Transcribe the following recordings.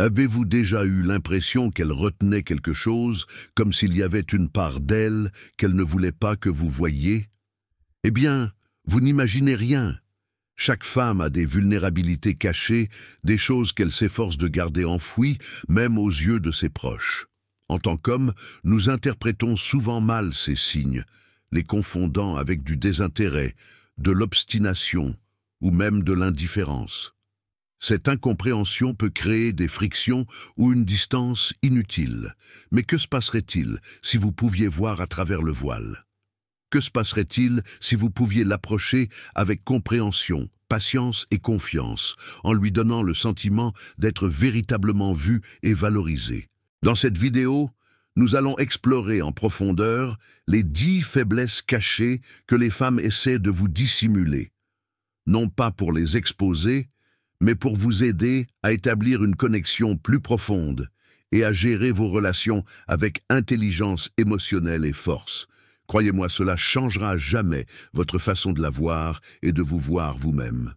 Avez-vous déjà eu l'impression qu'elle retenait quelque chose, comme s'il y avait une part d'elle qu'elle ne voulait pas que vous voyiez? Eh bien, vous n'imaginez rien. Chaque femme a des vulnérabilités cachées, des choses qu'elle s'efforce de garder enfouies, même aux yeux de ses proches. En tant qu'hommes, nous interprétons souvent mal ces signes, les confondant avec du désintérêt, de l'obstination ou même de l'indifférence. Cette incompréhension peut créer des frictions ou une distance inutile. Mais que se passerait-il si vous pouviez voir à travers le voile? Que se passerait-il si vous pouviez l'approcher avec compréhension, patience et confiance, en lui donnant le sentiment d'être véritablement vu et valorisé? Dans cette vidéo, nous allons explorer en profondeur les 10 faiblesses cachées que les femmes essaient de vous dissimuler. Non pas pour les exposer, mais pour vous aider à établir une connexion plus profonde et à gérer vos relations avec intelligence émotionnelle et force. Croyez-moi, cela changera à jamais votre façon de la voir et de vous voir vous-même.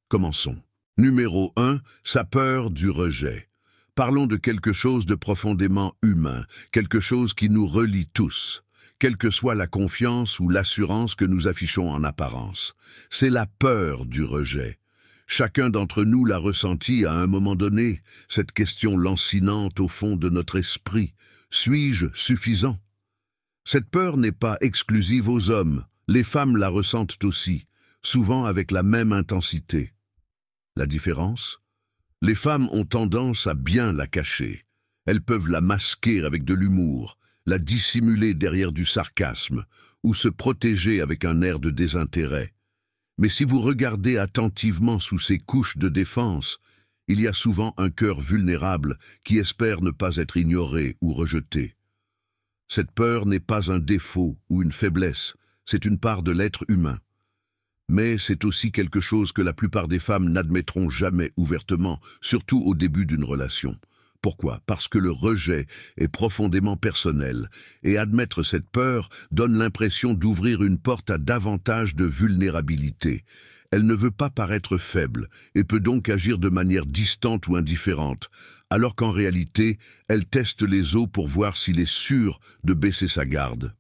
Commençons. Numéro 1, sa peur du rejet. Parlons de quelque chose de profondément humain, quelque chose qui nous relie tous, quelle que soit la confiance ou l'assurance que nous affichons en apparence. C'est la peur du rejet. Chacun d'entre nous l'a ressenti à un moment donné, cette question lancinante au fond de notre esprit. Suis-je suffisant? Cette peur n'est pas exclusive aux hommes, les femmes la ressentent aussi, souvent avec la même intensité. La différence? Les femmes ont tendance à bien la cacher. Elles peuvent la masquer avec de l'humour, la dissimuler derrière du sarcasme, ou se protéger avec un air de désintérêt. Mais si vous regardez attentivement sous ces couches de défense, il y a souvent un cœur vulnérable qui espère ne pas être ignoré ou rejeté. Cette peur n'est pas un défaut ou une faiblesse, c'est une part de l'être humain. Mais c'est aussi quelque chose que la plupart des femmes n'admettront jamais ouvertement, surtout au début d'une relation. Pourquoi? Parce que le rejet est profondément personnel, et admettre cette peur donne l'impression d'ouvrir une porte à davantage de vulnérabilité. Elle ne veut pas paraître faible, et peut donc agir de manière distante ou indifférente, alors qu'en réalité, elle teste les os pour voir s'il est sûr de baisser sa garde.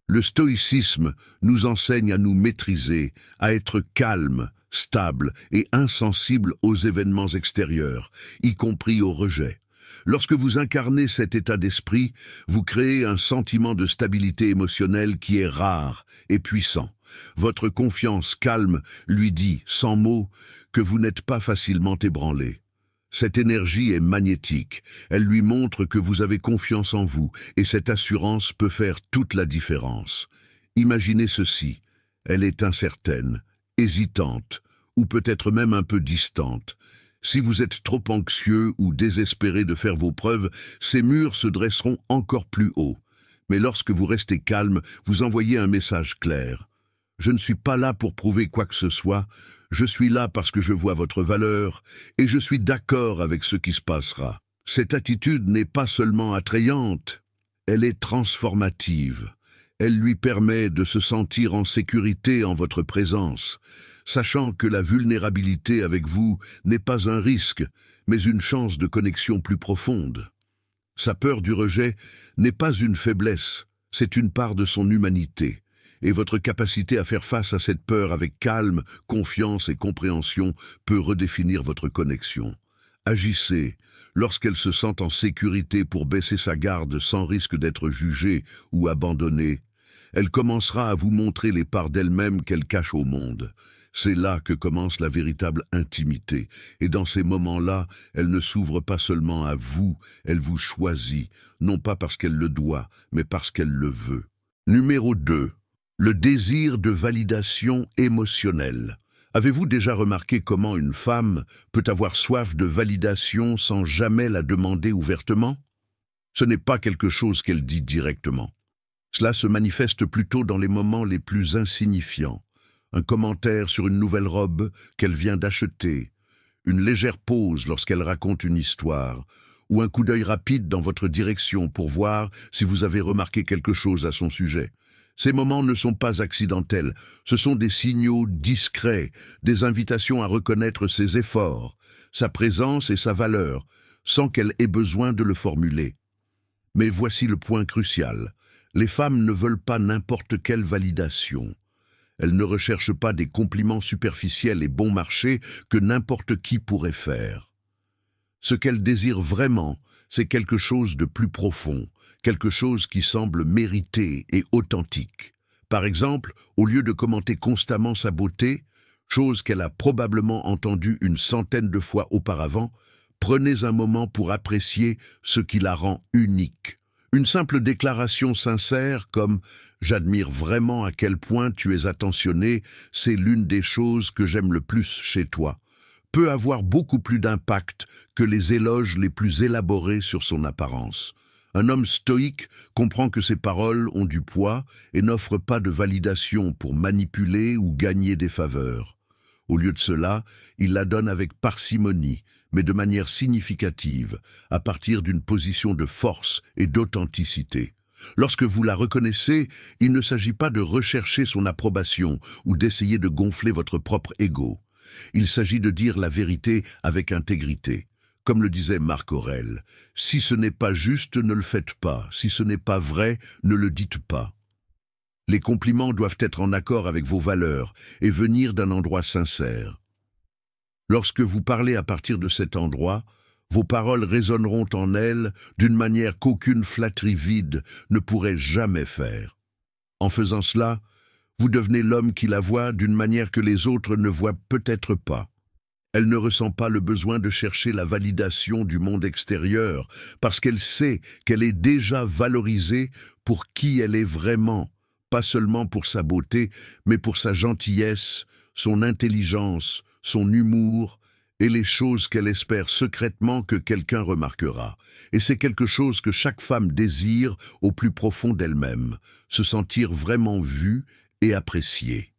Le stoïcisme nous enseigne à nous maîtriser, à être calme, stable et insensible aux événements extérieurs, y compris au rejet. Lorsque vous incarnez cet état d'esprit, vous créez un sentiment de stabilité émotionnelle qui est rare et puissant. Votre confiance calme lui dit, sans mots, que vous n'êtes pas facilement ébranlé. Cette énergie est magnétique, elle lui montre que vous avez confiance en vous, et cette assurance peut faire toute la différence. Imaginez ceci, elle est incertaine, hésitante, ou peut-être même un peu distante. Si vous êtes trop anxieux ou désespéré de faire vos preuves, ces murs se dresseront encore plus haut. Mais lorsque vous restez calme, vous envoyez un message clair. Je ne suis pas là pour prouver quoi que ce soit, je suis là parce que je vois votre valeur et je suis d'accord avec ce qui se passera. Cette attitude n'est pas seulement attrayante, elle est transformative. Elle lui permet de se sentir en sécurité en votre présence, sachant que la vulnérabilité avec vous n'est pas un risque, mais une chance de connexion plus profonde. Sa peur du rejet n'est pas une faiblesse, c'est une part de son humanité. Et votre capacité à faire face à cette peur avec calme, confiance et compréhension peut redéfinir votre connexion. Agissez lorsqu'elle se sent en sécurité pour baisser sa garde sans risque d'être jugée ou abandonnée. Elle commencera à vous montrer les parts d'elle-même qu'elle cache au monde. C'est là que commence la véritable intimité. Et dans ces moments-là, elle ne s'ouvre pas seulement à vous, elle vous choisit, non pas parce qu'elle le doit, mais parce qu'elle le veut. Numéro 2. Le désir de validation émotionnelle. Avez-vous déjà remarqué comment une femme peut avoir soif de validation sans jamais la demander ouvertement? Ce n'est pas quelque chose qu'elle dit directement. Cela se manifeste plutôt dans les moments les plus insignifiants. Un commentaire sur une nouvelle robe qu'elle vient d'acheter, une légère pause lorsqu'elle raconte une histoire, ou un coup d'œil rapide dans votre direction pour voir si vous avez remarqué quelque chose à son sujet. Ces moments ne sont pas accidentels, ce sont des signaux discrets, des invitations à reconnaître ses efforts, sa présence et sa valeur. sans qu'elle ait besoin de le formuler. Mais voici le point crucial. Les femmes ne veulent pas n'importe quelle validation. Elles ne recherchent pas des compliments superficiels et bon marché que n'importe qui pourrait faire. Ce qu'elles désirent vraiment, c'est quelque chose de plus profond, quelque chose qui semble mérité et authentique. Par exemple, au lieu de commenter constamment sa beauté, chose qu'elle a probablement entendue une centaine de fois auparavant, prenez un moment pour apprécier ce qui la rend unique. Une simple déclaration sincère comme « J'admire vraiment à quel point tu es attentionné, c'est l'une des choses que j'aime le plus chez toi », peut avoir beaucoup plus d'impact que les éloges les plus élaborés sur son apparence. Un homme stoïque comprend que ses paroles ont du poids et n'offre pas de validation pour manipuler ou gagner des faveurs. Au lieu de cela, il la donne avec parcimonie, mais de manière significative, à partir d'une position de force et d'authenticité. Lorsque vous la reconnaissez, il ne s'agit pas de rechercher son approbation ou d'essayer de gonfler votre propre ego. Il s'agit de dire la vérité avec intégrité. Comme le disait Marc Aurèle, « Si ce n'est pas juste, ne le faites pas. Si ce n'est pas vrai, ne le dites pas. » Les compliments doivent être en accord avec vos valeurs et venir d'un endroit sincère. Lorsque vous parlez à partir de cet endroit, vos paroles résonneront en elles d'une manière qu'aucune flatterie vide ne pourrait jamais faire. En faisant cela, vous devenez l'homme qui la voit d'une manière que les autres ne voient peut-être pas. Elle ne ressent pas le besoin de chercher la validation du monde extérieur parce qu'elle sait qu'elle est déjà valorisée pour qui elle est vraiment, pas seulement pour sa beauté, mais pour sa gentillesse, son intelligence, son humour et les choses qu'elle espère secrètement que quelqu'un remarquera. Et c'est quelque chose que chaque femme désire au plus profond d'elle-même, se sentir vraiment vue et appréciée.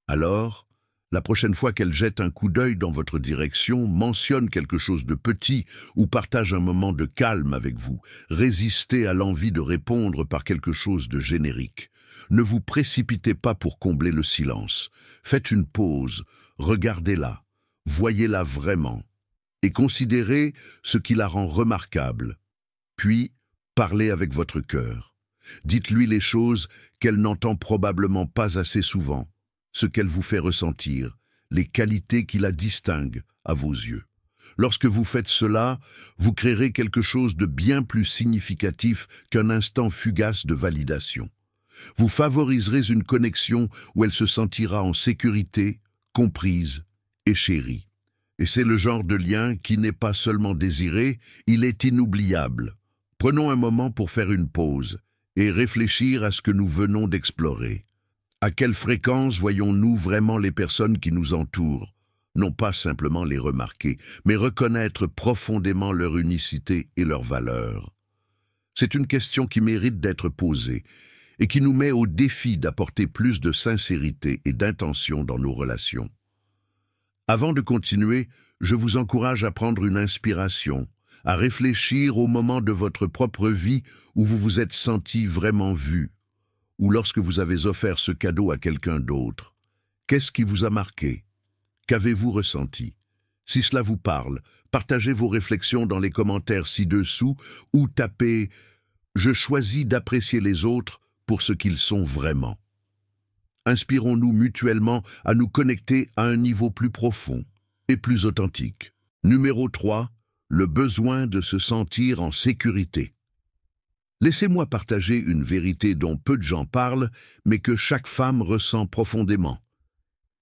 Alors, la prochaine fois qu'elle jette un coup d'œil dans votre direction, mentionne quelque chose de petit ou partage un moment de calme avec vous, résistez à l'envie de répondre par quelque chose de générique. Ne vous précipitez pas pour combler le silence. Faites une pause, regardez-la, voyez-la vraiment et considérez ce qui la rend remarquable. Puis, parlez avec votre cœur. Dites-lui les choses qu'elle n'entend probablement pas assez souvent, ce qu'elle vous fait ressentir, les qualités qui la distinguent à vos yeux. Lorsque vous faites cela, vous créerez quelque chose de bien plus significatif qu'un instant fugace de validation. Vous favoriserez une connexion où elle se sentira en sécurité, comprise et chérie. Et c'est le genre de lien qui n'est pas seulement désiré, il est inoubliable. Prenons un moment pour faire une pause et réfléchir à ce que nous venons d'explorer. À quelle fréquence voyons-nous vraiment les personnes qui nous entourent? Non pas simplement les remarquer, mais reconnaître profondément leur unicité et leur valeur. C'est une question qui mérite d'être posée et qui nous met au défi d'apporter plus de sincérité et d'intention dans nos relations. Avant de continuer, je vous encourage à prendre une inspiration, à réfléchir au moment de votre propre vie où vous vous êtes senti vraiment vu, ou lorsque vous avez offert ce cadeau à quelqu'un d'autre. Qu'est-ce qui vous a marqué? Qu'avez-vous ressenti? Si cela vous parle, partagez vos réflexions dans les commentaires ci-dessous ou tapez « Je choisis d'apprécier les autres pour ce qu'ils sont vraiment ». Inspirons-nous mutuellement à nous connecter à un niveau plus profond et plus authentique. Numéro 3. Le besoin de se sentir en sécurité. Laissez-moi partager une vérité dont peu de gens parlent, mais que chaque femme ressent profondément.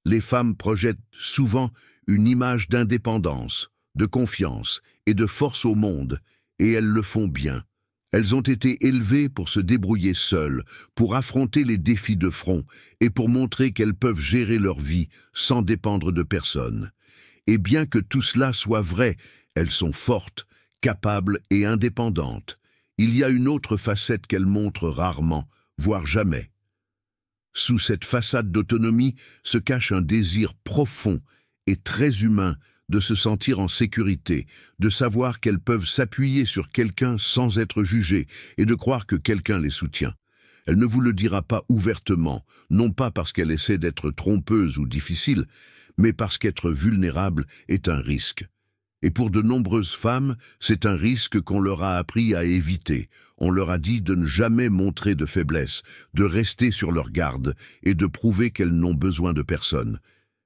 Les femmes projettent souvent une image d'indépendance, de confiance et de force au monde, et elles le font bien. Elles ont été élevées pour se débrouiller seules, pour affronter les défis de front et pour montrer qu'elles peuvent gérer leur vie sans dépendre de personne. Et bien que tout cela soit vrai, elles sont fortes, capables et indépendantes. Il y a une autre facette qu'elles montrent rarement, voire jamais. Sous cette façade d'autonomie se cache un désir profond et très humain de se sentir en sécurité, de savoir qu'elles peuvent s'appuyer sur quelqu'un sans être jugées et de croire que quelqu'un les soutient. Elle ne vous le dira pas ouvertement, non pas parce qu'elle essaie d'être trompeuse ou difficile, mais parce qu'être vulnérable est un risque. Et pour de nombreuses femmes, c'est un risque qu'on leur a appris à éviter. On leur a dit de ne jamais montrer de faiblesse, de rester sur leur garde et de prouver qu'elles n'ont besoin de personne.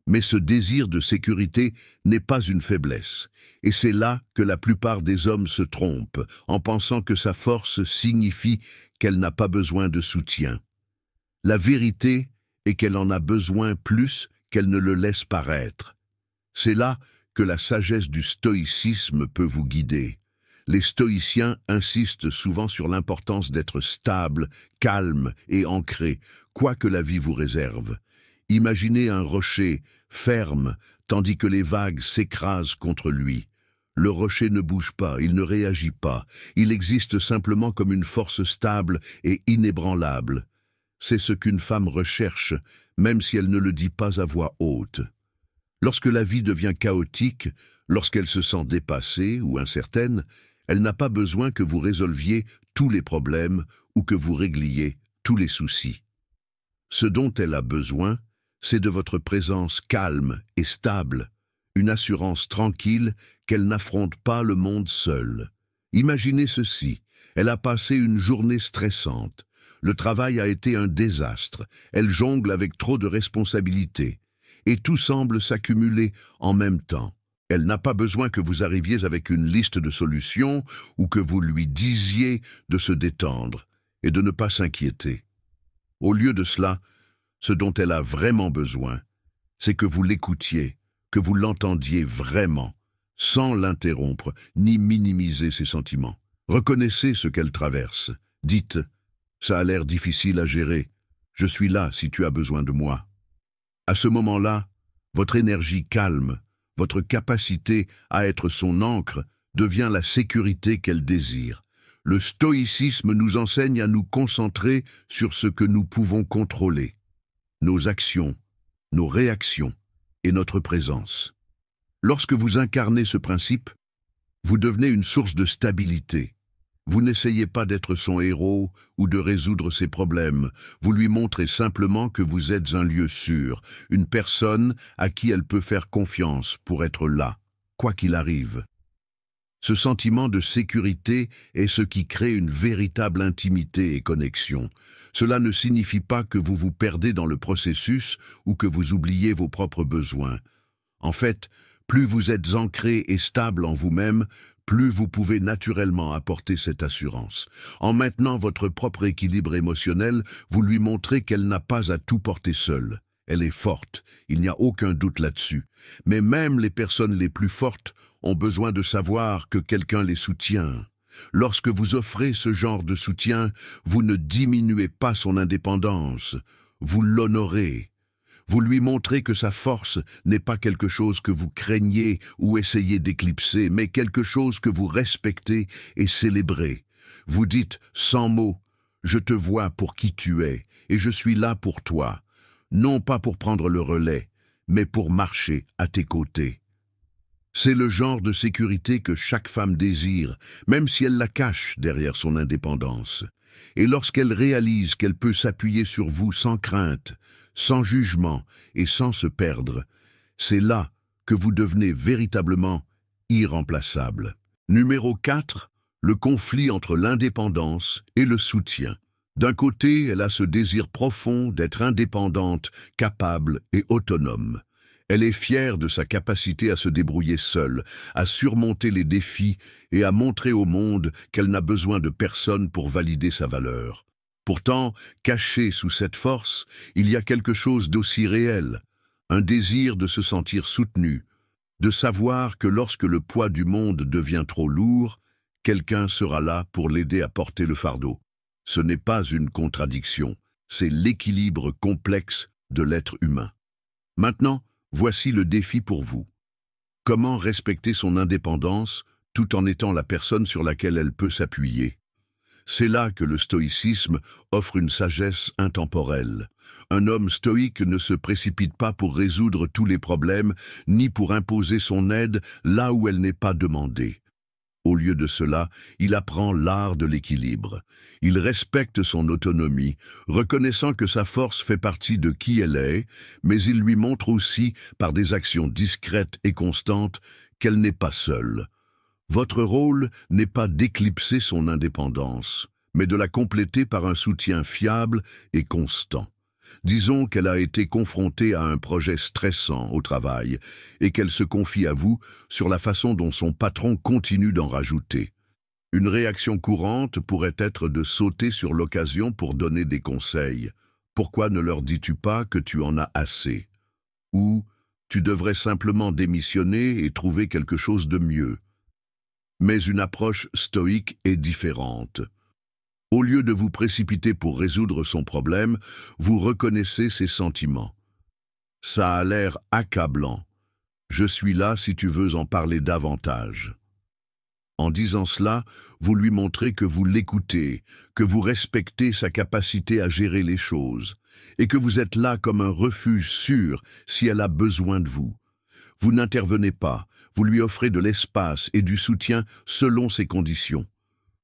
Mais ce désir de sécurité n'est pas une faiblesse. Et c'est là que la plupart des hommes se trompent, en pensant que sa force signifie qu'elle n'a pas besoin de soutien. La vérité est qu'elle en a besoin plus qu'elle ne le laisse paraître. C'est là que la sagesse du stoïcisme peut vous guider. Les stoïciens insistent souvent sur l'importance d'être stable, calme et ancré, quoi que la vie vous réserve. Imaginez un rocher ferme, tandis que les vagues s'écrasent contre lui. Le rocher ne bouge pas, il ne réagit pas, il existe simplement comme une force stable et inébranlable. C'est ce qu'une femme recherche, même si elle ne le dit pas à voix haute. Lorsque la vie devient chaotique, lorsqu'elle se sent dépassée ou incertaine, elle n'a pas besoin que vous résolviez tous les problèmes ou que vous régliez tous les soucis. Ce dont elle a besoin, c'est de votre présence calme et stable, une assurance tranquille qu'elle n'affronte pas le monde seule. Imaginez ceci, elle a passé une journée stressante. Le travail a été un désastre, elle jongle avec trop de responsabilités, et tout semble s'accumuler en même temps. Elle n'a pas besoin que vous arriviez avec une liste de solutions ou que vous lui disiez de se détendre et de ne pas s'inquiéter. Au lieu de cela, ce dont elle a vraiment besoin, c'est que vous l'écoutiez, que vous l'entendiez vraiment, sans l'interrompre ni minimiser ses sentiments. Reconnaissez ce qu'elle traverse. Dites « Ça a l'air difficile à gérer. Je suis là si tu as besoin de moi. » À ce moment-là, votre énergie calme, votre capacité à être son ancre devient la sécurité qu'elle désire. Le stoïcisme nous enseigne à nous concentrer sur ce que nous pouvons contrôler, nos actions, nos réactions et notre présence. Lorsque vous incarnez ce principe, vous devenez une source de stabilité. Vous n'essayez pas d'être son héros ou de résoudre ses problèmes. Vous lui montrez simplement que vous êtes un lieu sûr, une personne à qui elle peut faire confiance pour être là, quoi qu'il arrive. Ce sentiment de sécurité est ce qui crée une véritable intimité et connexion. Cela ne signifie pas que vous vous perdez dans le processus ou que vous oubliez vos propres besoins. En fait, plus vous êtes ancré et stable en vous-même, plus vous pouvez naturellement apporter cette assurance. En maintenant votre propre équilibre émotionnel, vous lui montrez qu'elle n'a pas à tout porter seule. Elle est forte, il n'y a aucun doute là-dessus. Mais même les personnes les plus fortes ont besoin de savoir que quelqu'un les soutient. Lorsque vous offrez ce genre de soutien, vous ne diminuez pas son indépendance, vous l'honorez. Vous lui montrez que sa force n'est pas quelque chose que vous craignez ou essayez d'éclipser, mais quelque chose que vous respectez et célébrez. Vous dites sans mots, « Je te vois pour qui tu es, et je suis là pour toi, non pas pour prendre le relais, mais pour marcher à tes côtés. » C'est le genre de sécurité que chaque femme désire, même si elle la cache derrière son indépendance. Et lorsqu'elle réalise qu'elle peut s'appuyer sur vous sans crainte, sans jugement et sans se perdre, c'est là que vous devenez véritablement irremplaçable. Numéro 4, le conflit entre l'indépendance et le soutien. D'un côté, elle a ce désir profond d'être indépendante, capable et autonome. Elle est fière de sa capacité à se débrouiller seule, à surmonter les défis et à montrer au monde qu'elle n'a besoin de personne pour valider sa valeur. Pourtant, caché sous cette force, il y a quelque chose d'aussi réel, un désir de se sentir soutenu, de savoir que lorsque le poids du monde devient trop lourd, quelqu'un sera là pour l'aider à porter le fardeau. Ce n'est pas une contradiction, c'est l'équilibre complexe de l'être humain. Maintenant, voici le défi pour vous. Comment respecter son indépendance tout en étant la personne sur laquelle elle peut s'appuyer? C'est là que le stoïcisme offre une sagesse intemporelle. Un homme stoïque ne se précipite pas pour résoudre tous les problèmes, ni pour imposer son aide là où elle n'est pas demandée. Au lieu de cela, il apprend l'art de l'équilibre. Il respecte son autonomie, reconnaissant que sa force fait partie de qui elle est, mais il lui montre aussi, par des actions discrètes et constantes, qu'elle n'est pas seule. Votre rôle n'est pas d'éclipser son indépendance, mais de la compléter par un soutien fiable et constant. Disons qu'elle a été confrontée à un projet stressant au travail et qu'elle se confie à vous sur la façon dont son patron continue d'en rajouter. Une réaction courante pourrait être de sauter sur l'occasion pour donner des conseils. Pourquoi ne leur dis-tu pas que tu en as assez? Ou tu devrais simplement démissionner et trouver quelque chose de mieux. Mais une approche stoïque est différente. Au lieu de vous précipiter pour résoudre son problème, vous reconnaissez ses sentiments. Ça a l'air accablant. Je suis là si tu veux en parler davantage. En disant cela, vous lui montrez que vous l'écoutez, que vous respectez sa capacité à gérer les choses, et que vous êtes là comme un refuge sûr si elle a besoin de vous. Vous n'intervenez pas, vous lui offrez de l'espace et du soutien selon ses conditions.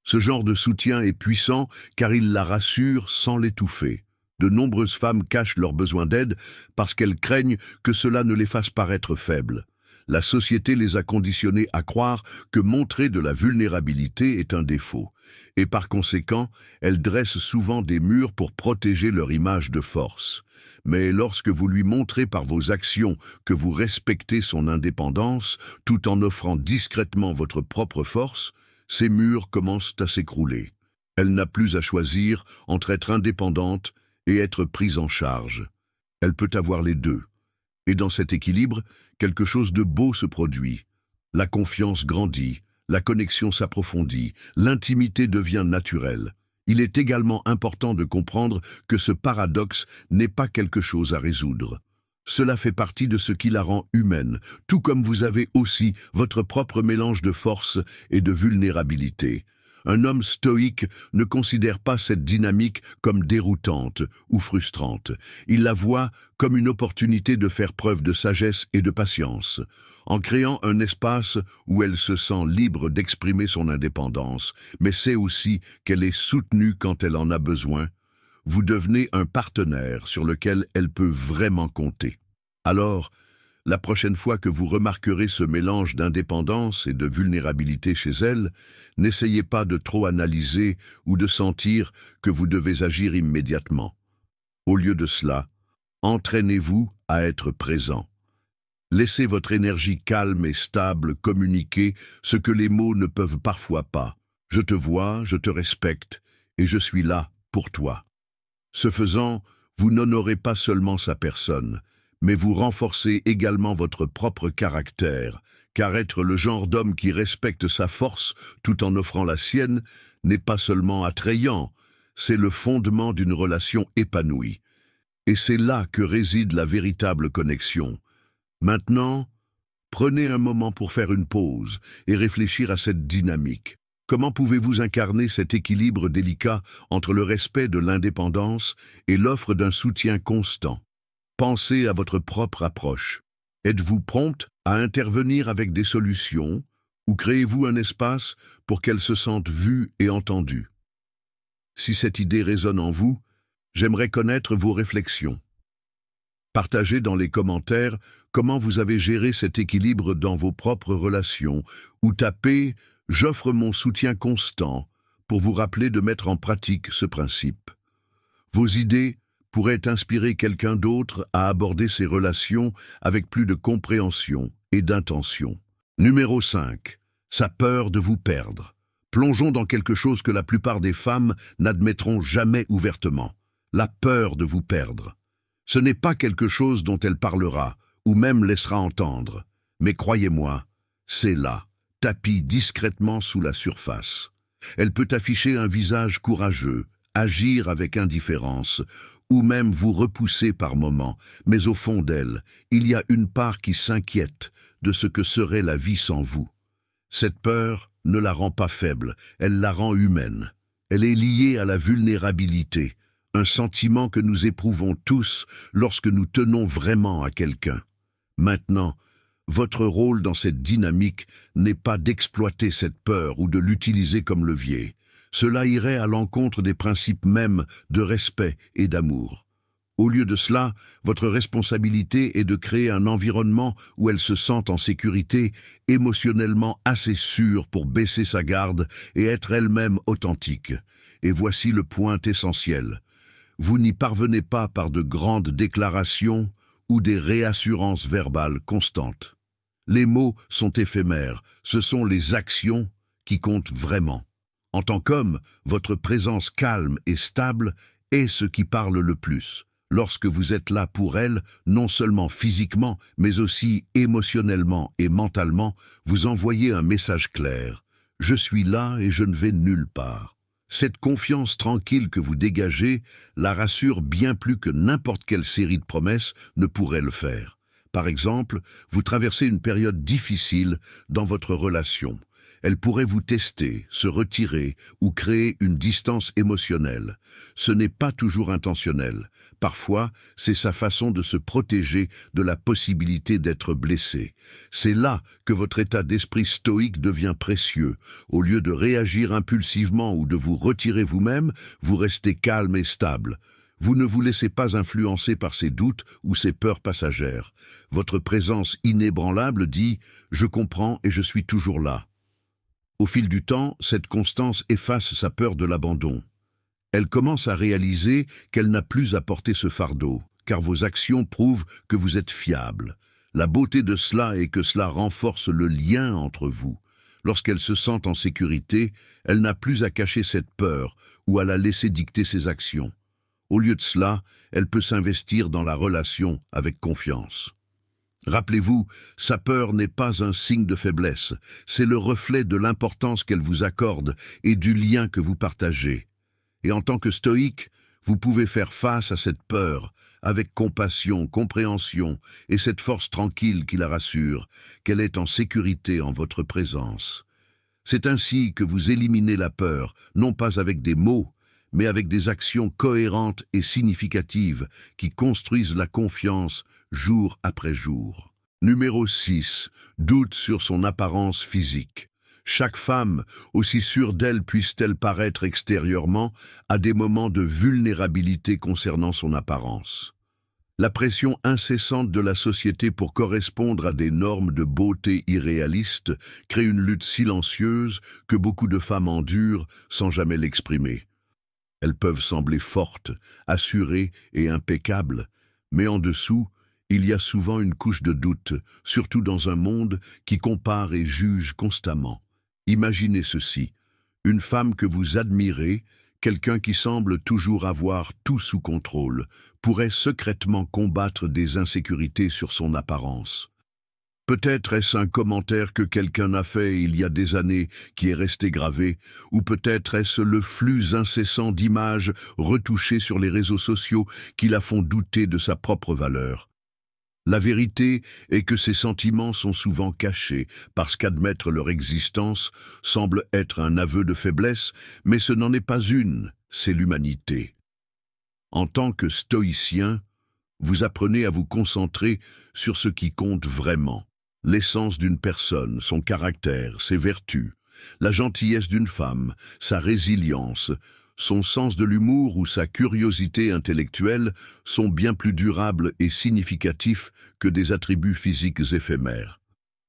Ce genre de soutien est puissant car il la rassure sans l'étouffer. De nombreuses femmes cachent leurs besoins d'aide parce qu'elles craignent que cela ne les fasse paraître faibles. La société les a conditionnées à croire que montrer de la vulnérabilité est un défaut. Et par conséquent, elles dressent souvent des murs pour protéger leur image de force. Mais lorsque vous lui montrez par vos actions que vous respectez son indépendance, tout en offrant discrètement votre propre force, ces murs commencent à s'écrouler. Elle n'a plus à choisir entre être indépendante et être prise en charge. Elle peut avoir les deux. Et dans cet équilibre, quelque chose de beau se produit. La confiance grandit, la connexion s'approfondit, l'intimité devient naturelle. Il est également important de comprendre que ce paradoxe n'est pas quelque chose à résoudre. Cela fait partie de ce qui la rend humaine, tout comme vous avez aussi votre propre mélange de force et de vulnérabilité. Un homme stoïque ne considère pas cette dynamique comme déroutante ou frustrante. Il la voit comme une opportunité de faire preuve de sagesse et de patience, en créant un espace où elle se sent libre d'exprimer son indépendance, mais sait aussi qu'elle est soutenue quand elle en a besoin. Vous devenez un partenaire sur lequel elle peut vraiment compter. Alors, la prochaine fois que vous remarquerez ce mélange d'indépendance et de vulnérabilité chez elle, n'essayez pas de trop analyser ou de sentir que vous devez agir immédiatement. Au lieu de cela, entraînez-vous à être présent. Laissez votre énergie calme et stable communiquer ce que les mots ne peuvent parfois pas. Je te vois, je te respecte et je suis là pour toi. Ce faisant, vous n'honorez pas seulement sa personne, mais vous renforcez également votre propre caractère, car être le genre d'homme qui respecte sa force tout en offrant la sienne n'est pas seulement attrayant, c'est le fondement d'une relation épanouie. Et c'est là que réside la véritable connexion. Maintenant, prenez un moment pour faire une pause et réfléchir à cette dynamique. Comment pouvez-vous incarner cet équilibre délicat entre le respect de l'indépendance et l'offre d'un soutien constant? Pensez à votre propre approche. Êtes-vous prompte à intervenir avec des solutions ou créez-vous un espace pour qu'elle se sente vue et entendue? Si cette idée résonne en vous, j'aimerais connaître vos réflexions. Partagez dans les commentaires comment vous avez géré cet équilibre dans vos propres relations ou tapez « J'offre mon soutien constant » pour vous rappeler de mettre en pratique ce principe. Vos idées pourraient inspirer quelqu'un d'autre à aborder ses relations avec plus de compréhension et d'intention. Numéro 5. Sa peur de vous perdre. Plongeons dans quelque chose que la plupart des femmes n'admettront jamais ouvertement. La peur de vous perdre. Ce n'est pas quelque chose dont elle parlera, ou même laissera entendre. Mais croyez-moi, c'est là, tapis discrètement sous la surface. Elle peut afficher un visage courageux, agir avec indifférence, ou même vous repousser par moments, mais au fond d'elle, il y a une part qui s'inquiète de ce que serait la vie sans vous. Cette peur ne la rend pas faible, elle la rend humaine. Elle est liée à la vulnérabilité, un sentiment que nous éprouvons tous lorsque nous tenons vraiment à quelqu'un. Maintenant, votre rôle dans cette dynamique n'est pas d'exploiter cette peur ou de l'utiliser comme levier. Cela irait à l'encontre des principes mêmes de respect et d'amour. Au lieu de cela, votre responsabilité est de créer un environnement où elle se sente en sécurité, émotionnellement assez sûre pour baisser sa garde et être elle-même authentique. Et voici le point essentiel. Vous n'y parvenez pas par de grandes déclarations ou des réassurances verbales constantes. Les mots sont éphémères, ce sont les actions qui comptent vraiment. En tant qu'homme, votre présence calme et stable est ce qui parle le plus. Lorsque vous êtes là pour elle, non seulement physiquement, mais aussi émotionnellement et mentalement, vous envoyez un message clair. Je suis là et je ne vais nulle part. Cette confiance tranquille que vous dégagez la rassure bien plus que n'importe quelle série de promesses ne pourrait le faire. Par exemple, vous traversez une période difficile dans votre relation. Elle pourrait vous tester, se retirer ou créer une distance émotionnelle. Ce n'est pas toujours intentionnel. Parfois, c'est sa façon de se protéger de la possibilité d'être blessé. C'est là que votre état d'esprit stoïque devient précieux. Au lieu de réagir impulsivement ou de vous retirer vous-même, vous restez calme et stable. Vous ne vous laissez pas influencer par ses doutes ou ses peurs passagères. Votre présence inébranlable dit « Je comprends et je suis toujours là ». Au fil du temps, cette constance efface sa peur de l'abandon. Elle commence à réaliser qu'elle n'a plus à porter ce fardeau, car vos actions prouvent que vous êtes fiable. La beauté de cela est que cela renforce le lien entre vous. Lorsqu'elle se sent en sécurité, elle n'a plus à cacher cette peur ou à la laisser dicter ses actions. Au lieu de cela, elle peut s'investir dans la relation avec confiance. Rappelez-vous, sa peur n'est pas un signe de faiblesse, c'est le reflet de l'importance qu'elle vous accorde et du lien que vous partagez. Et en tant que stoïque, vous pouvez faire face à cette peur avec compassion, compréhension et cette force tranquille qui la rassure, qu'elle est en sécurité en votre présence. C'est ainsi que vous éliminez la peur, non pas avec des mots, mais avec des actions cohérentes et significatives qui construisent la confiance jour après jour. Numéro 6. Doute sur son apparence physique. Chaque femme, aussi sûre d'elle puisse-t-elle paraître extérieurement, a des moments de vulnérabilité concernant son apparence. La pression incessante de la société pour correspondre à des normes de beauté irréalistes crée une lutte silencieuse que beaucoup de femmes endurent sans jamais l'exprimer. Elles peuvent sembler fortes, assurées et impeccables, mais en dessous, il y a souvent une couche de doute, surtout dans un monde qui compare et juge constamment. Imaginez ceci, une femme que vous admirez, quelqu'un qui semble toujours avoir tout sous contrôle, pourrait secrètement combattre des insécurités sur son apparence. Peut-être est-ce un commentaire que quelqu'un a fait il y a des années qui est resté gravé, ou peut-être est-ce le flux incessant d'images retouchées sur les réseaux sociaux qui la font douter de sa propre valeur. La vérité est que ces sentiments sont souvent cachés, parce qu'admettre leur existence semble être un aveu de faiblesse, mais ce n'en est pas une, c'est l'humanité. En tant que stoïcien, vous apprenez à vous concentrer sur ce qui compte vraiment. L'essence d'une personne, son caractère, ses vertus, la gentillesse d'une femme, sa résilience, son sens de l'humour ou sa curiosité intellectuelle sont bien plus durables et significatifs que des attributs physiques éphémères.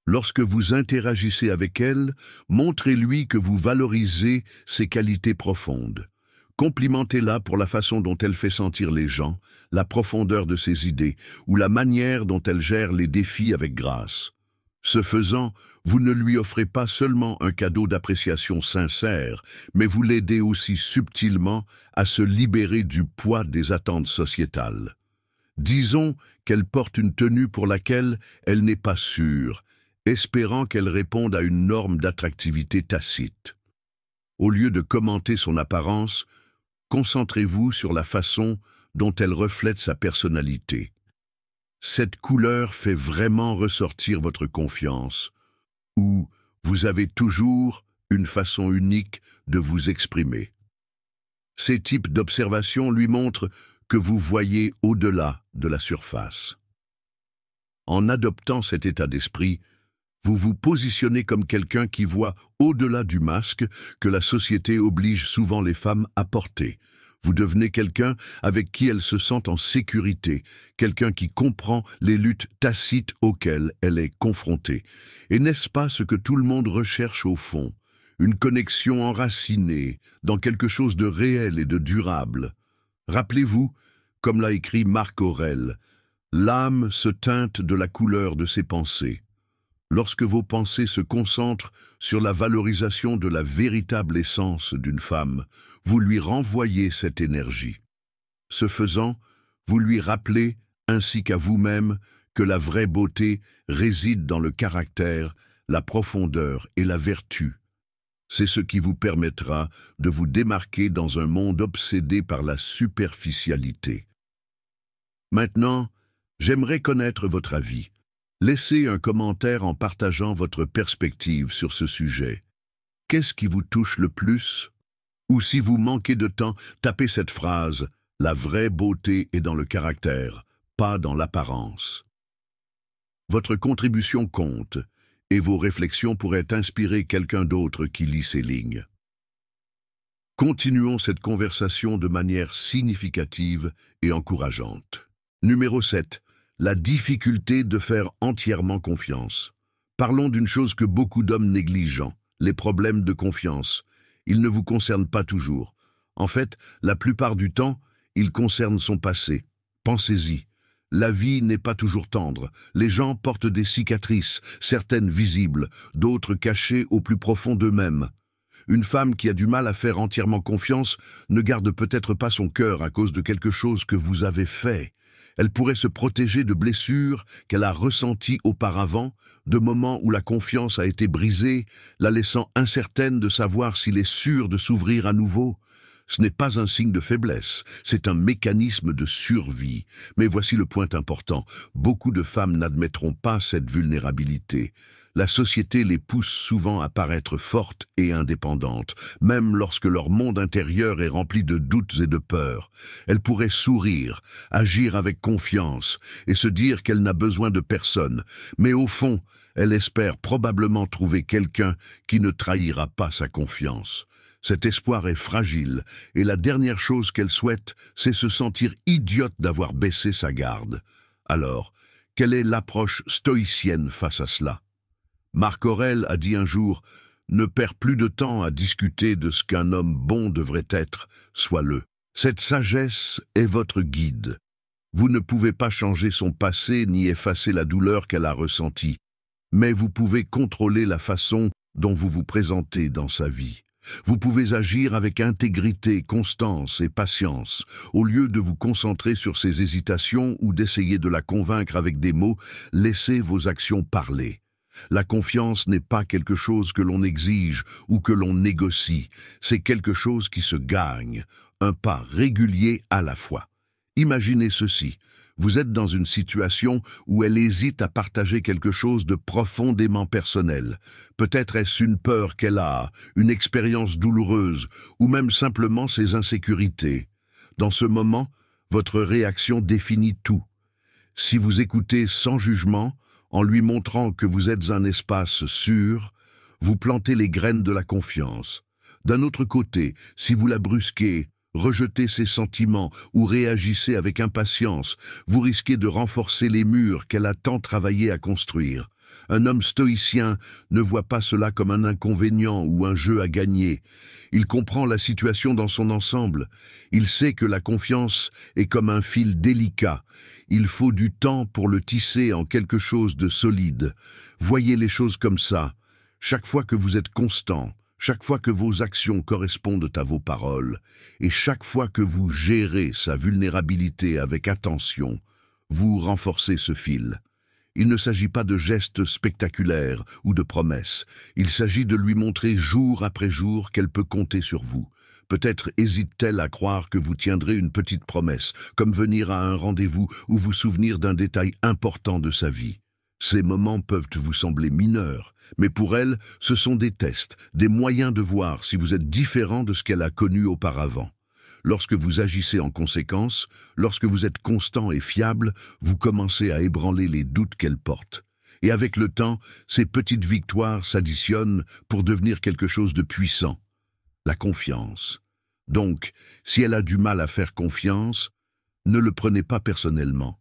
Lorsque vous interagissez avec elle, montrez-lui que vous valorisez ses qualités profondes. Complimentez-la pour la façon dont elle fait sentir les gens, la profondeur de ses idées ou la manière dont elle gère les défis avec grâce. Ce faisant, vous ne lui offrez pas seulement un cadeau d'appréciation sincère, mais vous l'aidez aussi subtilement à se libérer du poids des attentes sociétales. Disons qu'elle porte une tenue pour laquelle elle n'est pas sûre, espérant qu'elle réponde à une norme d'attractivité tacite. Au lieu de commenter son apparence, concentrez-vous sur la façon dont elle reflète sa personnalité. Cette couleur fait vraiment ressortir votre confiance, ou vous avez toujours une façon unique de vous exprimer. Ces types d'observations lui montrent que vous voyez au-delà de la surface. En adoptant cet état d'esprit, vous vous positionnez comme quelqu'un qui voit au-delà du masque que la société oblige souvent les femmes à porter. Vous devenez quelqu'un avec qui elle se sent en sécurité, quelqu'un qui comprend les luttes tacites auxquelles elle est confrontée. Et n'est-ce pas ce que tout le monde recherche au fond? Une connexion enracinée dans quelque chose de réel et de durable. Rappelez-vous, comme l'a écrit Marc Aurèle, l'âme se teinte de la couleur de ses pensées. Lorsque vos pensées se concentrent sur la valorisation de la véritable essence d'une femme, vous lui renvoyez cette énergie. Ce faisant, vous lui rappelez, ainsi qu'à vous-même, que la vraie beauté réside dans le caractère, la profondeur et la vertu. C'est ce qui vous permettra de vous démarquer dans un monde obsédé par la superficialité. Maintenant, j'aimerais connaître votre avis. Laissez un commentaire en partageant votre perspective sur ce sujet. Qu'est-ce qui vous touche le plus? Ou si vous manquez de temps, tapez cette phrase « La vraie beauté est dans le caractère, pas dans l'apparence ». Votre contribution compte, et vos réflexions pourraient inspirer quelqu'un d'autre qui lit ces lignes. Continuons cette conversation de manière significative et encourageante. Numéro 7. La difficulté de faire entièrement confiance. Parlons d'une chose que beaucoup d'hommes négligent, les problèmes de confiance. Ils ne vous concernent pas toujours. En fait, la plupart du temps, ils concernent son passé. Pensez-y. La vie n'est pas toujours tendre. Les gens portent des cicatrices, certaines visibles, d'autres cachées au plus profond d'eux-mêmes. Une femme qui a du mal à faire entièrement confiance ne garde peut-être pas son cœur à cause de quelque chose que vous avez fait. Elle pourrait se protéger de blessures qu'elle a ressenties auparavant, de moments où la confiance a été brisée, la laissant incertaine de savoir s'il est sûr de s'ouvrir à nouveau. Ce n'est pas un signe de faiblesse, c'est un mécanisme de survie. Mais voici le point important, beaucoup de femmes n'admettront pas cette vulnérabilité. La société les pousse souvent à paraître fortes et indépendantes, même lorsque leur monde intérieur est rempli de doutes et de peurs. Elles pourraient sourire, agir avec confiance et se dire qu'elle n'a besoin de personne, mais au fond, elle espère probablement trouver quelqu'un qui ne trahira pas sa confiance. Cet espoir est fragile, et la dernière chose qu'elle souhaite, c'est se sentir idiote d'avoir baissé sa garde. Alors, quelle est l'approche stoïcienne face à cela? Marc Aurèle a dit un jour « Ne perds plus de temps à discuter de ce qu'un homme bon devrait être, sois-le ». Cette sagesse est votre guide. Vous ne pouvez pas changer son passé ni effacer la douleur qu'elle a ressentie, mais vous pouvez contrôler la façon dont vous vous présentez dans sa vie. Vous pouvez agir avec intégrité, constance et patience. Au lieu de vous concentrer sur ses hésitations ou d'essayer de la convaincre avec des mots, laissez vos actions parler. La confiance n'est pas quelque chose que l'on exige ou que l'on négocie, c'est quelque chose qui se gagne, un pas régulier à la fois. Imaginez ceci, vous êtes dans une situation où elle hésite à partager quelque chose de profondément personnel. Peut-être est-ce une peur qu'elle a, une expérience douloureuse, ou même simplement ses insécurités. Dans ce moment, votre réaction définit tout. Si vous écoutez sans jugement, en lui montrant que vous êtes un espace sûr, vous plantez les graines de la confiance. D'un autre côté, si vous la brusquez, rejetez ses sentiments ou réagissez avec impatience, vous risquez de renforcer les murs qu'elle a tant travaillé à construire. Un homme stoïcien ne voit pas cela comme un inconvénient ou un jeu à gagner. Il comprend la situation dans son ensemble. Il sait que la confiance est comme un fil délicat. Il faut du temps pour le tisser en quelque chose de solide. Voyez les choses comme ça. Chaque fois que vous êtes constant, chaque fois que vos actions correspondent à vos paroles, et chaque fois que vous gérez sa vulnérabilité avec attention, vous renforcez ce fil. Il ne s'agit pas de gestes spectaculaires ou de promesses. Il s'agit de lui montrer jour après jour qu'elle peut compter sur vous. Peut-être hésite-t-elle à croire que vous tiendrez une petite promesse, comme venir à un rendez-vous ou vous souvenir d'un détail important de sa vie. Ces moments peuvent vous sembler mineurs, mais pour elle, ce sont des tests, des moyens de voir si vous êtes différent de ce qu'elle a connu auparavant. Lorsque vous agissez en conséquence, lorsque vous êtes constant et fiable, vous commencez à ébranler les doutes qu'elle porte. Et avec le temps, ces petites victoires s'additionnent pour devenir quelque chose de puissant. La confiance. Donc, si elle a du mal à faire confiance, ne le prenez pas personnellement.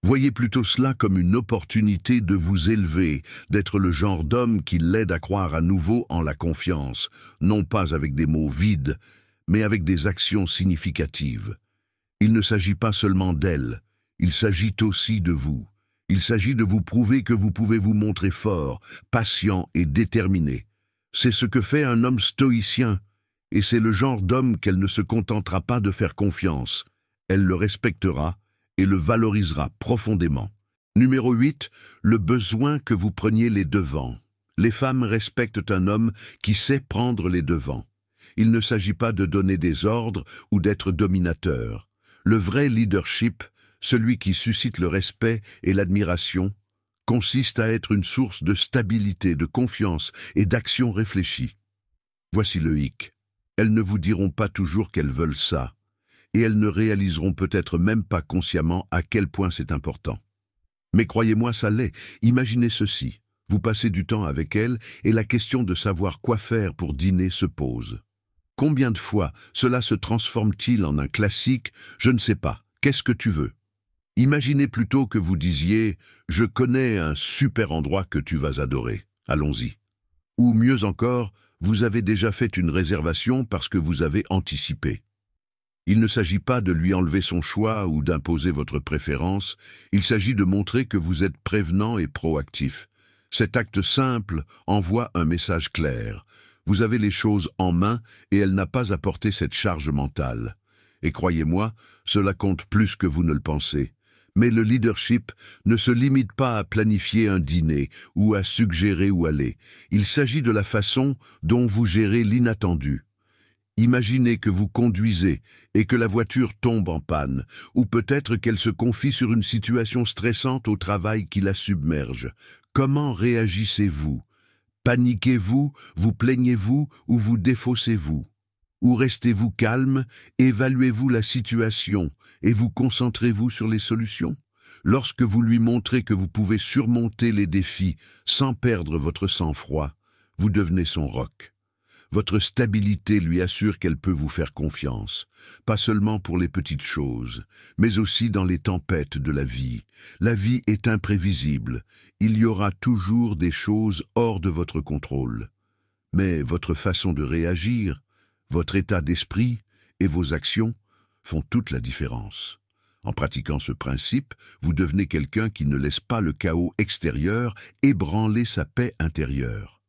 Voyez plutôt cela comme une opportunité de vous élever, d'être le genre d'homme qui l'aide à croire à nouveau en la confiance, non pas avec des mots vides, mais avec des actions significatives. Il ne s'agit pas seulement d'elle, il s'agit aussi de vous. Il s'agit de vous prouver que vous pouvez vous montrer fort, patient et déterminé. C'est ce que fait un homme stoïcien, et c'est le genre d'homme qu'elle ne se contentera pas de faire confiance. Elle le respectera et le valorisera profondément. Numéro 8, le besoin que vous preniez les devants. Les femmes respectent un homme qui sait prendre les devants. Il ne s'agit pas de donner des ordres ou d'être dominateur. Le vrai leadership, celui qui suscite le respect et l'admiration, consiste à être une source de stabilité, de confiance et d'action réfléchie. Voici le hic. Elles ne vous diront pas toujours qu'elles veulent ça, et elles ne réaliseront peut-être même pas consciemment à quel point c'est important. Mais croyez-moi, ça l'est. Imaginez ceci. Vous passez du temps avec elles et la question de savoir quoi faire pour dîner se pose. Combien de fois cela se transforme-t-il en un classique « je ne sais pas, qu'est-ce que tu veux ?» Imaginez plutôt que vous disiez « je connais un super endroit que tu vas adorer, allons-y ». Ou mieux encore, vous avez déjà fait une réservation parce que vous avez anticipé. Il ne s'agit pas de lui enlever son choix ou d'imposer votre préférence, il s'agit de montrer que vous êtes prévenant et proactif. Cet acte simple envoie un message clair. Vous avez les choses en main et elle n'a pas à porter cette charge mentale. Et croyez-moi, cela compte plus que vous ne le pensez. Mais le leadership ne se limite pas à planifier un dîner ou à suggérer où aller. Il s'agit de la façon dont vous gérez l'inattendu. Imaginez que vous conduisez et que la voiture tombe en panne, ou peut-être qu'elle se confie sur une situation stressante au travail qui la submerge. Comment réagissez-vous? Paniquez-vous, vous plaignez-vous ou vous défaussez-vous? Ou restez-vous calme, évaluez-vous la situation et vous concentrez-vous sur les solutions? Lorsque vous lui montrez que vous pouvez surmonter les défis sans perdre votre sang-froid, vous devenez son roc. Votre stabilité lui assure qu'elle peut vous faire confiance, pas seulement pour les petites choses, mais aussi dans les tempêtes de la vie. La vie est imprévisible, il y aura toujours des choses hors de votre contrôle. Mais votre façon de réagir, votre état d'esprit et vos actions font toute la différence. En pratiquant ce principe, vous devenez quelqu'un qui ne laisse pas le chaos extérieur ébranler sa paix intérieure.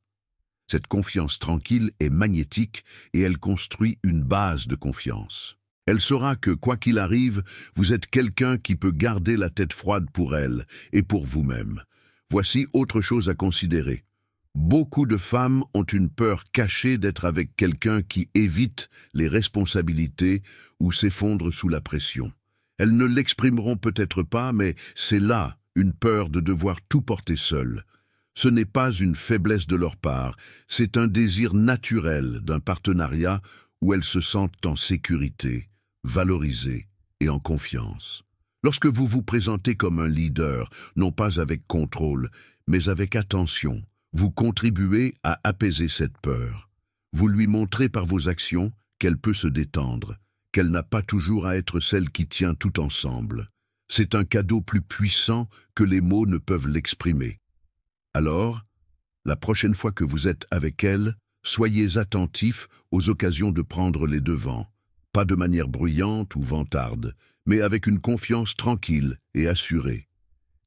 Cette confiance tranquille est magnétique et elle construit une base de confiance. Elle saura que, quoi qu'il arrive, vous êtes quelqu'un qui peut garder la tête froide pour elle et pour vous-même. Voici autre chose à considérer. Beaucoup de femmes ont une peur cachée d'être avec quelqu'un qui évite les responsabilités ou s'effondre sous la pression. Elles ne l'exprimeront peut-être pas, mais c'est là une peur de devoir tout porter seule. Ce n'est pas une faiblesse de leur part, c'est un désir naturel d'un partenariat où elles se sentent en sécurité, valorisées et en confiance. Lorsque vous vous présentez comme un leader, non pas avec contrôle, mais avec attention, vous contribuez à apaiser cette peur. Vous lui montrez par vos actions qu'elle peut se détendre, qu'elle n'a pas toujours à être celle qui tient tout ensemble. C'est un cadeau plus puissant que les mots ne peuvent l'exprimer. Alors, la prochaine fois que vous êtes avec elle, soyez attentif aux occasions de prendre les devants, pas de manière bruyante ou vantarde, mais avec une confiance tranquille et assurée.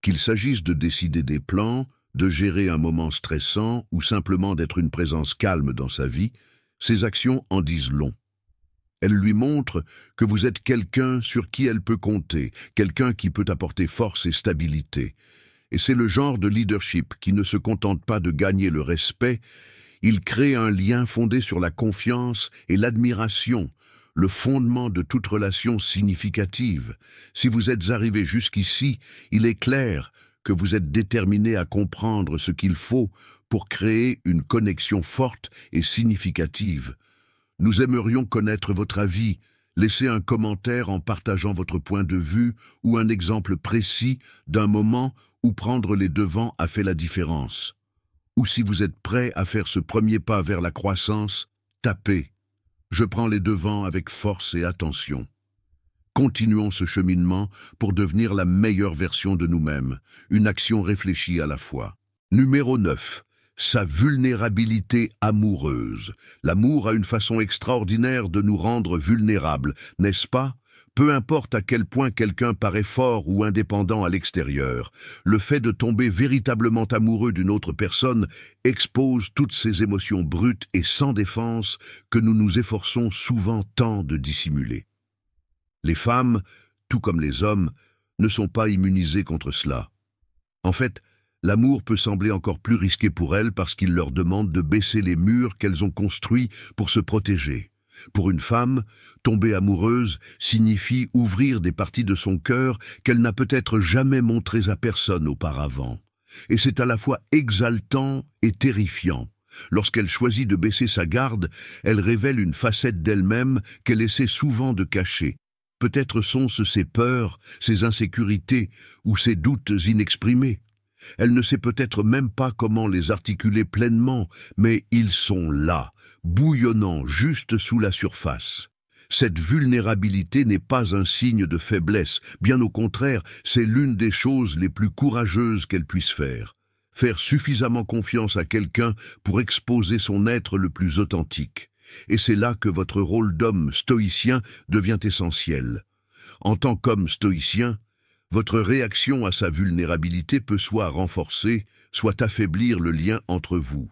Qu'il s'agisse de décider des plans, de gérer un moment stressant ou simplement d'être une présence calme dans sa vie, ses actions en disent long. Elles lui montrent que vous êtes quelqu'un sur qui elle peut compter, quelqu'un qui peut apporter force et stabilité. Et c'est le genre de leadership qui ne se contente pas de gagner le respect, il crée un lien fondé sur la confiance et l'admiration, le fondement de toute relation significative. Si vous êtes arrivé jusqu'ici, il est clair que vous êtes déterminé à comprendre ce qu'il faut pour créer une connexion forte et significative. Nous aimerions connaître votre avis. Laissez un commentaire en partageant votre point de vue ou un exemple précis d'un moment où prendre les devants a fait la différence. Ou si vous êtes prêt à faire ce premier pas vers la croissance, tapez Je prends les devants avec force et attention. Continuons ce cheminement pour devenir la meilleure version de nous-mêmes, une action réfléchie à la fois. Numéro 9. Sa vulnérabilité amoureuse. L'amour a une façon extraordinaire de nous rendre vulnérables, n'est-ce pas? Peu importe à quel point quelqu'un paraît fort ou indépendant à l'extérieur, le fait de tomber véritablement amoureux d'une autre personne expose toutes ces émotions brutes et sans défense que nous nous efforçons souvent tant de dissimuler. Les femmes, tout comme les hommes, ne sont pas immunisées contre cela. En fait, l'amour peut sembler encore plus risqué pour elles parce qu'il leur demande de baisser les murs qu'elles ont construits pour se protéger. Pour une femme, tomber amoureuse signifie ouvrir des parties de son cœur qu'elle n'a peut-être jamais montrées à personne auparavant. Et c'est à la fois exaltant et terrifiant. Lorsqu'elle choisit de baisser sa garde, elle révèle une facette d'elle-même qu'elle essaie souvent de cacher. Peut-être sont-ce ses peurs, ses insécurités ou ses doutes inexprimés. Elle ne sait peut-être même pas comment les articuler pleinement, mais ils sont là, bouillonnant juste sous la surface. Cette vulnérabilité n'est pas un signe de faiblesse, bien au contraire, c'est l'une des choses les plus courageuses qu'elle puisse faire. Faire suffisamment confiance à quelqu'un pour exposer son être le plus authentique. Et c'est là que votre rôle d'homme stoïcien devient essentiel. En tant qu'homme stoïcien, votre réaction à sa vulnérabilité peut soit renforcer, soit affaiblir le lien entre vous.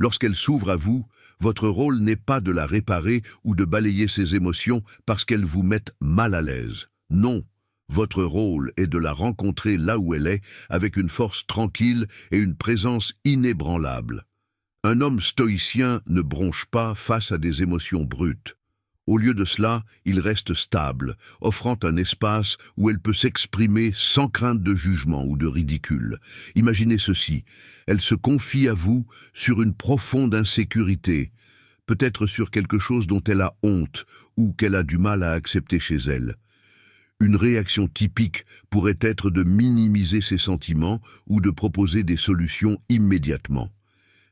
Lorsqu'elle s'ouvre à vous, votre rôle n'est pas de la réparer ou de balayer ses émotions parce qu'elles vous mettent mal à l'aise. Non, votre rôle est de la rencontrer là où elle est, avec une force tranquille et une présence inébranlable. Un homme stoïcien ne bronche pas face à des émotions brutes. Au lieu de cela, il reste stable, offrant un espace où elle peut s'exprimer sans crainte de jugement ou de ridicule. Imaginez ceci, elle se confie à vous sur une profonde insécurité, peut-être sur quelque chose dont elle a honte ou qu'elle a du mal à accepter chez elle. Une réaction typique pourrait être de minimiser ses sentiments ou de proposer des solutions immédiatement.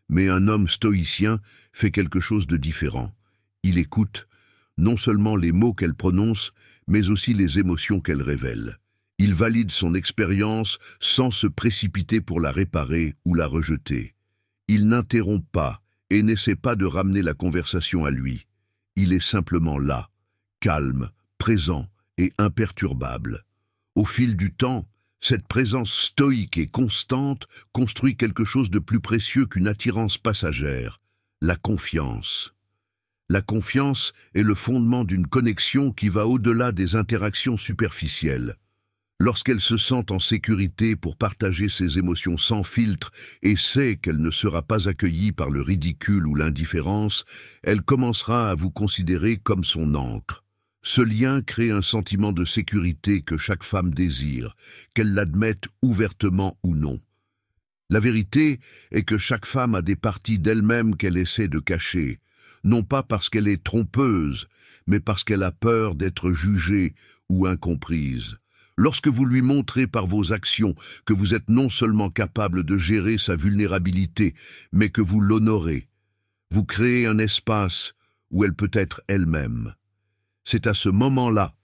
Mais un homme stoïcien fait quelque chose de différent. Il écoute, non seulement les mots qu'elle prononce, mais aussi les émotions qu'elle révèle. Il valide son expérience sans se précipiter pour la réparer ou la rejeter. Il n'interrompt pas et n'essaie pas de ramener la conversation à lui. Il est simplement là, calme, présent et imperturbable. Au fil du temps, cette présence stoïque et constante construit quelque chose de plus précieux qu'une attirance passagère, la confiance. La confiance est le fondement d'une connexion qui va au-delà des interactions superficielles. Lorsqu'elle se sent en sécurité pour partager ses émotions sans filtre et sait qu'elle ne sera pas accueillie par le ridicule ou l'indifférence, elle commencera à vous considérer comme son ancre. Ce lien crée un sentiment de sécurité que chaque femme désire, qu'elle l'admette ouvertement ou non. La vérité est que chaque femme a des parties d'elle-même qu'elle essaie de cacher, non pas parce qu'elle est trompeuse, mais parce qu'elle a peur d'être jugée ou incomprise. Lorsque vous lui montrez par vos actions que vous êtes non seulement capable de gérer sa vulnérabilité, mais que vous l'honorez, vous créez un espace où elle peut être elle-même. C'est à ce moment-là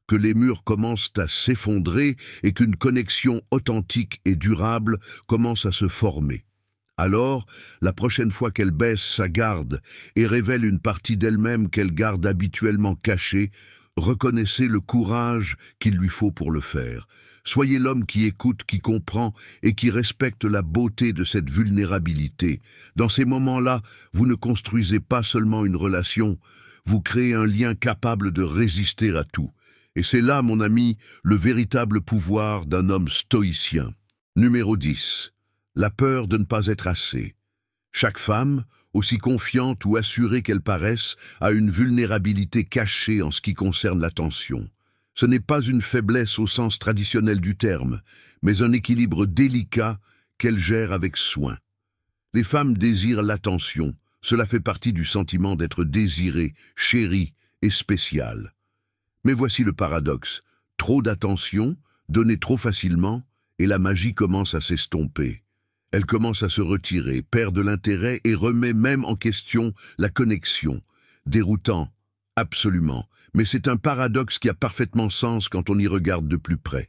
que les murs commencent à s'effondrer et qu'une connexion authentique et durable commence à se former. Alors, la prochaine fois qu'elle baisse sa garde et révèle une partie d'elle-même qu'elle garde habituellement cachée, reconnaissez le courage qu'il lui faut pour le faire. Soyez l'homme qui écoute, qui comprend et qui respecte la beauté de cette vulnérabilité. Dans ces moments-là, vous ne construisez pas seulement une relation, vous créez un lien capable de résister à tout. Et c'est là, mon ami, le véritable pouvoir d'un homme stoïcien. Numéro 10. La peur de ne pas être assez. Chaque femme, aussi confiante ou assurée qu'elle paraisse, a une vulnérabilité cachée en ce qui concerne l'attention. Ce n'est pas une faiblesse au sens traditionnel du terme, mais un équilibre délicat qu'elle gère avec soin. Les femmes désirent l'attention, cela fait partie du sentiment d'être désirée, chérie et spéciale. Mais voici le paradoxe, trop d'attention, donnée trop facilement, et la magie commence à s'estomper. Elle commence à se retirer, perd de l'intérêt et remet même en question la connexion. Déroutant, absolument, mais c'est un paradoxe qui a parfaitement sens quand on y regarde de plus près.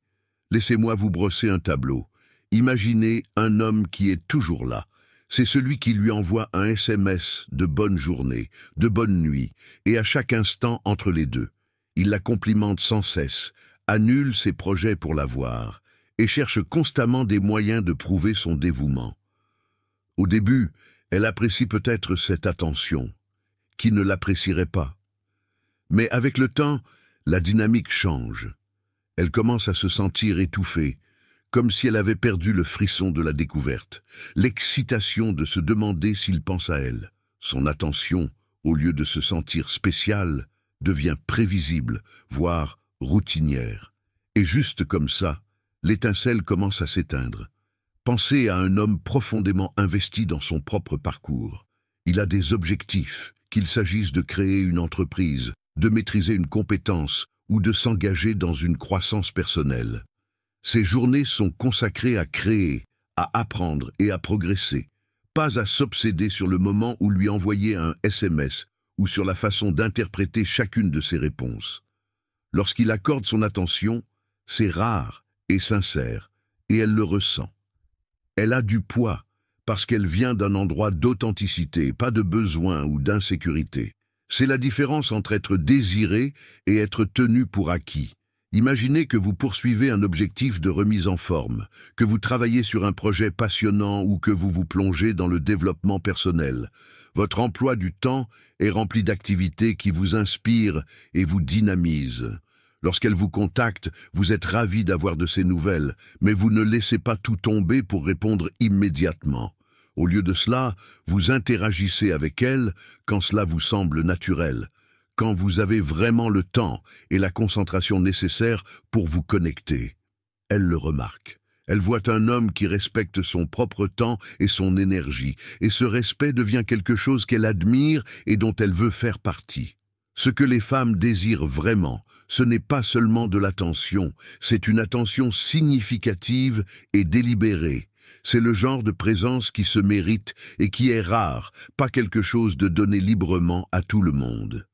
Laissez-moi vous brosser un tableau. Imaginez un homme qui est toujours là. C'est celui qui lui envoie un SMS de bonne journée, de bonne nuit, et à chaque instant entre les deux. Il la complimente sans cesse, annule ses projets pour la voir, et cherche constamment des moyens de prouver son dévouement. Au début, elle apprécie peut-être cette attention. Qui ne l'apprécierait pas? Mais avec le temps, la dynamique change. Elle commence à se sentir étouffée, comme si elle avait perdu le frisson de la découverte, l'excitation de se demander s'il pense à elle. Son attention, au lieu de se sentir spéciale, devient prévisible, voire routinière. Et juste comme ça, l'étincelle commence à s'éteindre. Pensez à un homme profondément investi dans son propre parcours. Il a des objectifs, qu'il s'agisse de créer une entreprise, de maîtriser une compétence ou de s'engager dans une croissance personnelle. Ces journées sont consacrées à créer, à apprendre et à progresser, pas à s'obséder sur le moment où lui envoyer un SMS ou sur la façon d'interpréter chacune de ses réponses. Lorsqu'il accorde son attention, c'est rare et sincère, et elle le ressent. Elle a du poids, parce qu'elle vient d'un endroit d'authenticité, pas de besoin ou d'insécurité. C'est la différence entre être désiré et être tenu pour acquis. Imaginez que vous poursuivez un objectif de remise en forme, que vous travaillez sur un projet passionnant ou que vous vous plongez dans le développement personnel. Votre emploi du temps est rempli d'activités qui vous inspirent et vous dynamisent. Lorsqu'elle vous contacte, vous êtes ravi d'avoir de ses nouvelles, mais vous ne laissez pas tout tomber pour répondre immédiatement. Au lieu de cela, vous interagissez avec elle quand cela vous semble naturel, quand vous avez vraiment le temps et la concentration nécessaires pour vous connecter. Elle le remarque. Elle voit un homme qui respecte son propre temps et son énergie, et ce respect devient quelque chose qu'elle admire et dont elle veut faire partie. Ce que les femmes désirent vraiment, ce n'est pas seulement de l'attention, c'est une attention significative et délibérée. C'est le genre de présence qui se mérite et qui est rare, pas quelque chose de donné librement à tout le monde.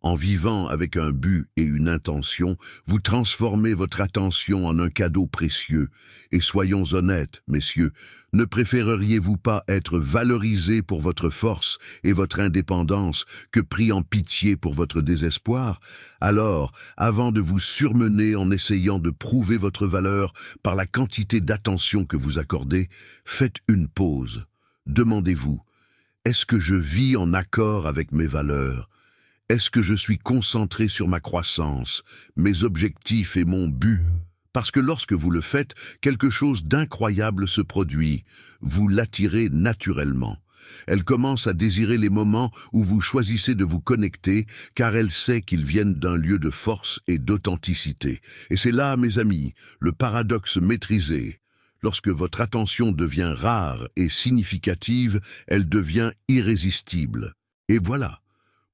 En vivant avec un but et une intention, vous transformez votre attention en un cadeau précieux. Et soyons honnêtes, messieurs, ne préféreriez-vous pas être valorisé pour votre force et votre indépendance que pris en pitié pour votre désespoir? Alors, avant de vous surmener en essayant de prouver votre valeur par la quantité d'attention que vous accordez, faites une pause. Demandez-vous, est-ce que je vis en accord avec mes valeurs? Est-ce que je suis concentré sur ma croissance, mes objectifs et mon but? Parce que lorsque vous le faites, quelque chose d'incroyable se produit. Vous l'attirez naturellement. Elle commence à désirer les moments où vous choisissez de vous connecter, car elle sait qu'ils viennent d'un lieu de force et d'authenticité. Et c'est là, mes amis, le paradoxe maîtrisé. Lorsque votre attention devient rare et significative, elle devient irrésistible. Et voilà.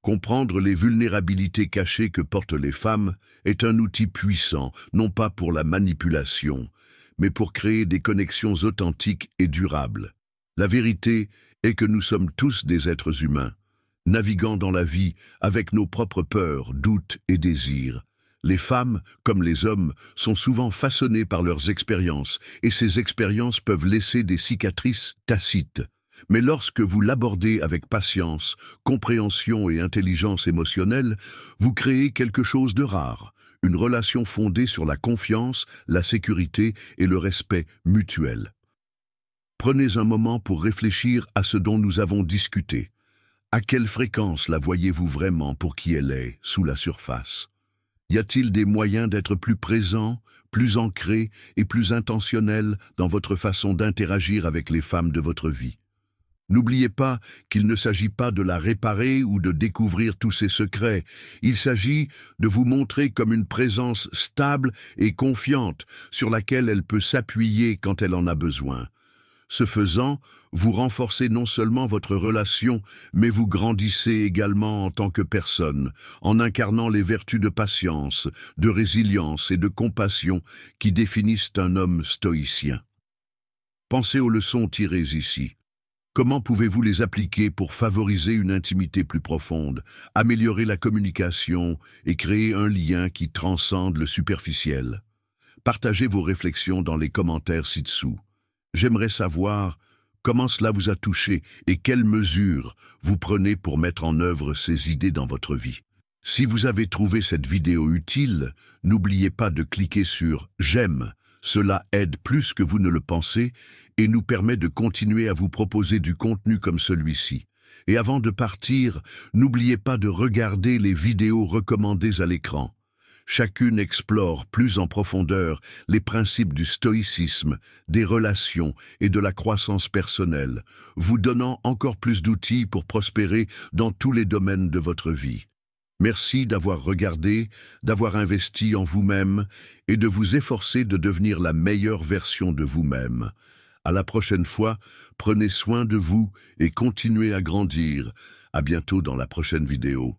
Comprendre les vulnérabilités cachées que portent les femmes est un outil puissant, non pas pour la manipulation, mais pour créer des connexions authentiques et durables. La vérité est que nous sommes tous des êtres humains, naviguant dans la vie avec nos propres peurs, doutes et désirs. Les femmes, comme les hommes, sont souvent façonnées par leurs expériences, et ces expériences peuvent laisser des cicatrices tacites. Mais lorsque vous l'abordez avec patience, compréhension et intelligence émotionnelle, vous créez quelque chose de rare, une relation fondée sur la confiance, la sécurité et le respect mutuel. Prenez un moment pour réfléchir à ce dont nous avons discuté. À quelle fréquence la voyez-vous vraiment pour qui elle est, sous la surface? Y a-t-il des moyens d'être plus présent, plus ancré et plus intentionnel dans votre façon d'interagir avec les femmes de votre vie? N'oubliez pas qu'il ne s'agit pas de la réparer ou de découvrir tous ses secrets. Il s'agit de vous montrer comme une présence stable et confiante sur laquelle elle peut s'appuyer quand elle en a besoin. Ce faisant, vous renforcez non seulement votre relation, mais vous grandissez également en tant que personne, en incarnant les vertus de patience, de résilience et de compassion qui définissent un homme stoïcien. Pensez aux leçons tirées ici. Comment pouvez-vous les appliquer pour favoriser une intimité plus profonde, améliorer la communication et créer un lien qui transcende le superficiel? Partagez vos réflexions dans les commentaires ci-dessous. J'aimerais savoir comment cela vous a touché et quelles mesures vous prenez pour mettre en œuvre ces idées dans votre vie. Si vous avez trouvé cette vidéo utile, n'oubliez pas de cliquer sur « J'aime ». Cela aide plus que vous ne le pensez et nous permet de continuer à vous proposer du contenu comme celui-ci. Et avant de partir, n'oubliez pas de regarder les vidéos recommandées à l'écran. Chacune explore plus en profondeur les principes du stoïcisme, des relations et de la croissance personnelle, vous donnant encore plus d'outils pour prospérer dans tous les domaines de votre vie. Merci d'avoir regardé, d'avoir investi en vous-même et de vous efforcer de devenir la meilleure version de vous-même. À la prochaine fois, prenez soin de vous et continuez à grandir. À bientôt dans la prochaine vidéo.